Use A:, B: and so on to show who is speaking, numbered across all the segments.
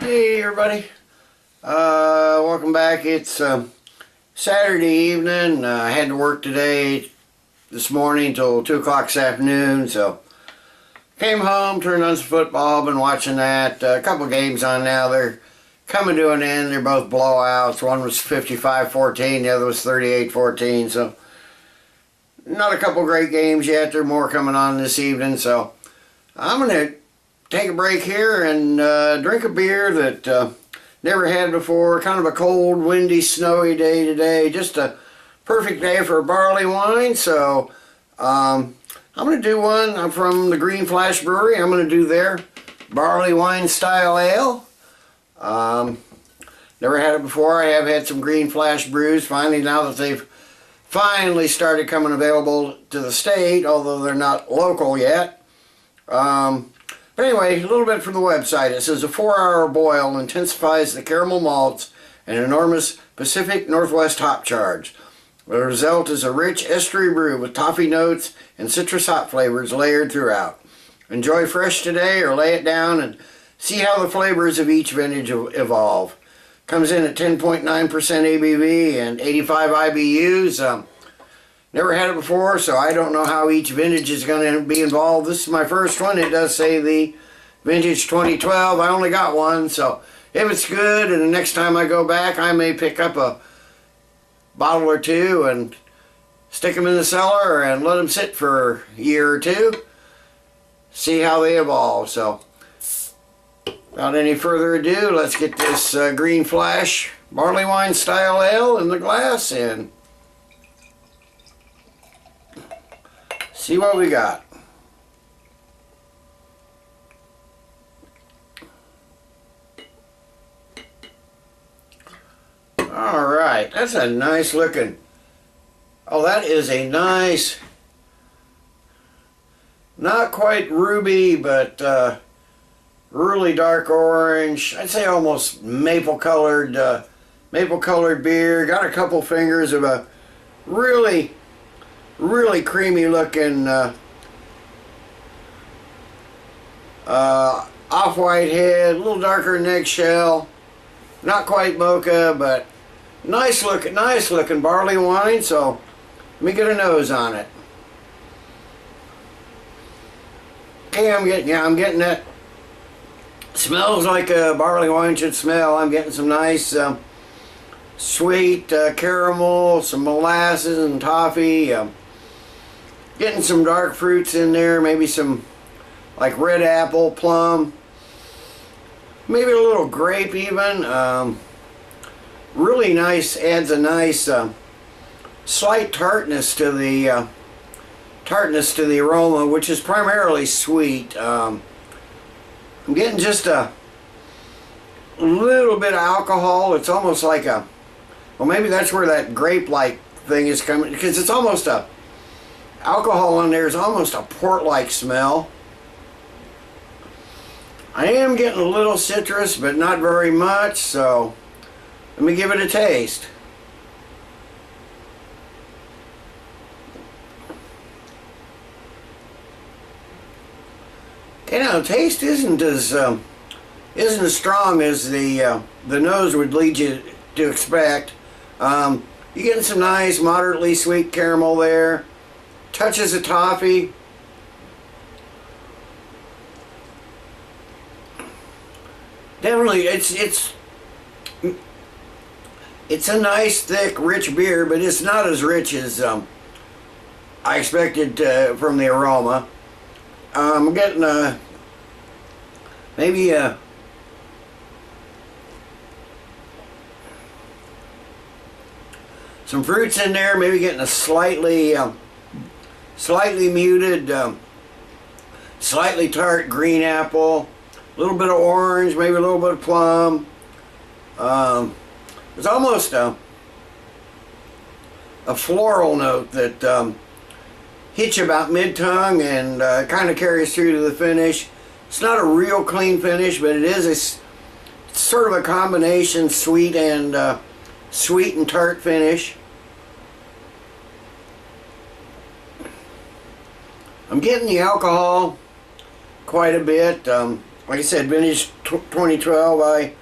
A: Hey everybody, welcome back. It's Saturday evening. I had to work today, this morning till 2 o'clock this afternoon, so came home, turned on some football, been watching that. A couple games on now. They're coming to an end. They're both blowouts. One was 55-14, the other was 38-14, so not a couple great games yet. There are more coming on this evening, so I'm going to take a break here and drink a beer that never had before. Kind of a cold, windy, snowy day today. Just a perfect day for a barley wine. So I'm going to do one from the Green Flash Brewery. I'm going to do their barley wine style ale. Never had it before. I have had some Green Flash brews. Finally, now that they've finally started coming available to the state, although they're not local yet. But anyway, a little bit from the website. It says a 4-hour boil intensifies the caramel malts and enormous Pacific Northwest hop charge. The result is a rich estery brew with toffee notes and citrus hop flavors layered throughout. Enjoy fresh today or lay it down and see how the flavors of each vintage evolve. Comes in at 10.9% ABV and 85 IBUs. Never had it before, so I don't know how each vintage is going to be involved. This is my first one. It does say the vintage 2012. I only got one, so if it's good and the next time I go back, I may pick up a bottle or two and stick them in the cellar and let them sit for a year or two. See how they evolve. So without any further ado, let's get this Green Flash barley wine style ale in the glass and see what we got. Alright, that's a nice looking. Oh, that is a nice, not quite ruby, but really dark orange. I'd say almost maple colored beer. Got a couple fingers of a really creamy looking off-white head, a little darker neck shell, not quite mocha, but nice looking barley wine. So let me get a nose on it. Okay, I'm getting that. Smells like a barley wine should smell. I'm getting some nice sweet caramel, some molasses and toffee. Getting some dark fruits in there, maybe some like red apple, plum, maybe a little grape even. Really nice, adds a nice slight tartness to the aroma, which is primarily sweet. I'm getting just a little bit of alcohol. It's almost like a, well, maybe that's where that grape-like thing is coming, because it's almost a alcohol in there is almost a port-like smell. I am getting a little citrus, but not very much, so let me give it a taste. Okay, now the taste isn't as strong as the nose would lead you to expect. You're getting some nice, moderately sweet caramel there. Touches of toffee. Definitely, it's a nice, thick, rich beer, but it's not as rich as I expected from the aroma. I'm getting maybe some fruits in there. Maybe getting a slightly muted, slightly tart green apple, a little bit of orange, maybe a little bit of plum. There's almost a floral note that hits you about mid-tongue and kind of carries through to the finish. It's not a real clean finish, but it is it's sort of a combination sweet and tart finish. I'm getting the alcohol quite a bit. like I said, vintage 2012.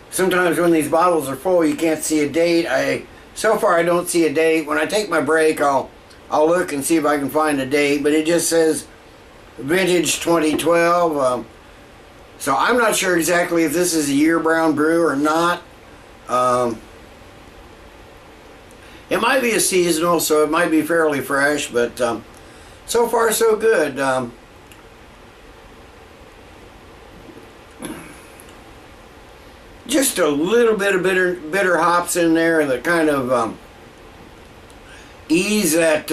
A: Sometimes when these bottles are full, you can't see a date. So far I don't see a date. When I take my break, I'll look and see if I can find a date, but it just says vintage 2012. So I'm not sure exactly if this is a year brown brew or not. It might be a seasonal, so it might be fairly fresh, but so far so good. Just a little bit of bitter hops in there that kind of ease that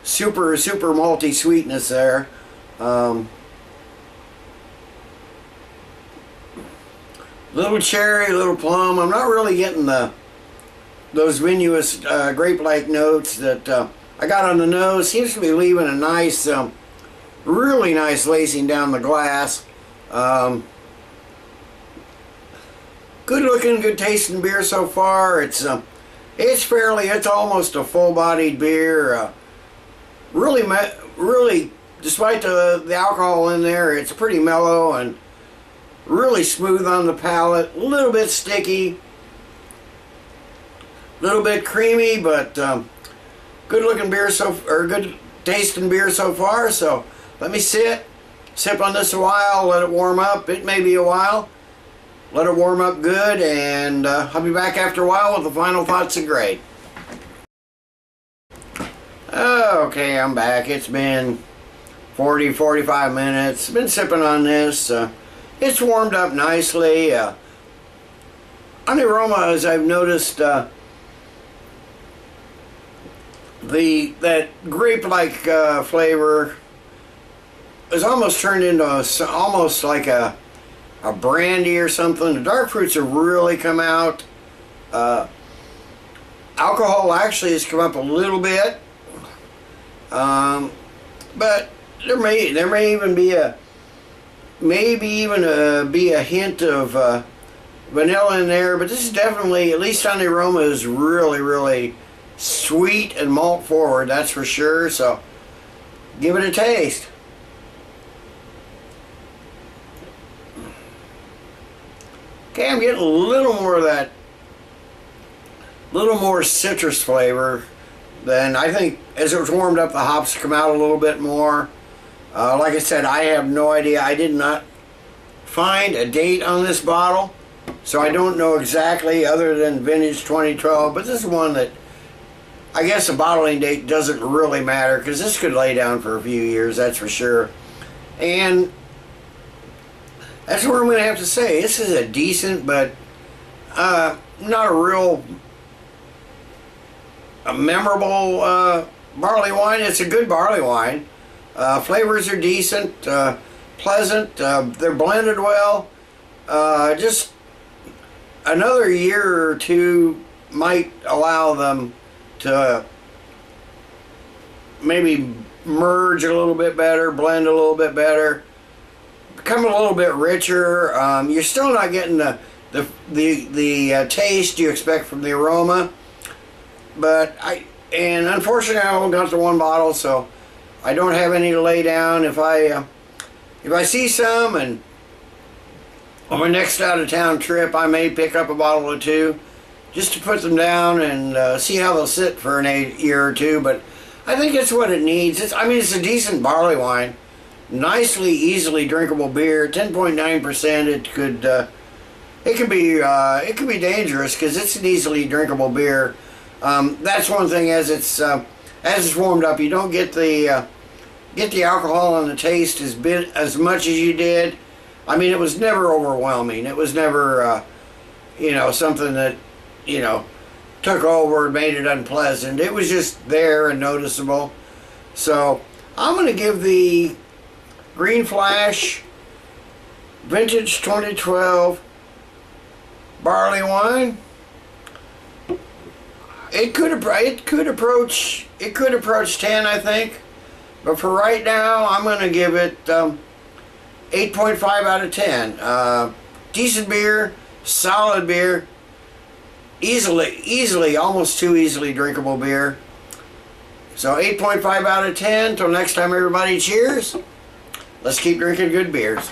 A: super malty sweetness there. Little cherry, little plum. I'm not really getting those vinous grape-like notes that I got on the nose. Seems to be leaving a nice, really nice lacing down the glass. Good looking, good tasting beer so far. It's almost a full-bodied beer. Really, despite the alcohol in there, it's pretty mellow and really smooth on the palate. A little bit sticky, a little bit creamy, but good looking beer good tasting beer so far. So let me sip on this a while, let it warm up. It may be a while. Let it warm up good, and I'll be back after a while with the final thoughts of grade. Okay, I'm back. It's been 40-45 minutes. Been sipping on this. It's warmed up nicely. On the aromas, I've noticed that grape-like flavor is almost turned into almost like a brandy or something. The dark fruits have really come out. Alcohol actually has come up a little bit, but there may even be a hint of vanilla in there. But this is definitely, at least on the aroma, is really sweet and malt forward. That's for sure. So give it a taste. Okay, I'm getting a little more of that, little more citrus flavor than I think. As it was warmed up, the hops come out a little bit more. Like I said, I have no idea. I did not find a date on this bottle, so I don't know exactly other than vintage 2012, but this is one that I guess the bottling date doesn't really matter, because this could lay down for a few years, that's for sure. And that's what I'm going to have to say. This is a decent, but not a real memorable barley wine. It's a good barley wine. Flavors are decent, pleasant. They're blended well. Just another year or two might allow them to maybe merge a little bit better, blend a little bit better, become a little bit richer. You're still not getting the taste you expect from the aroma, but unfortunately I only got the one bottle, so I don't have any to lay down. If I see some, and on my next out of town trip, I may pick up a bottle or two just to put them down and see how they'll sit for a year or two. But I think it's what it needs. It's a decent barley wine. Nicely, easily drinkable beer. 10.9%. It could be dangerous because it's an easily drinkable beer. That's one thing. As it's warmed up, you don't get the alcohol and the taste as much as you did. I mean, it was never overwhelming. It was never something that took over and made it unpleasant. It was just there and noticeable. So I'm going to give the Green Flash vintage 2012 barley wine. It could approach 10, I think, but for right now I'm going to give it 8.5 out of 10. Decent beer, solid beer, easily, almost too easily drinkable beer. So 8.5 out of 10. Till next time, everybody, cheers. let's keep drinking good beers.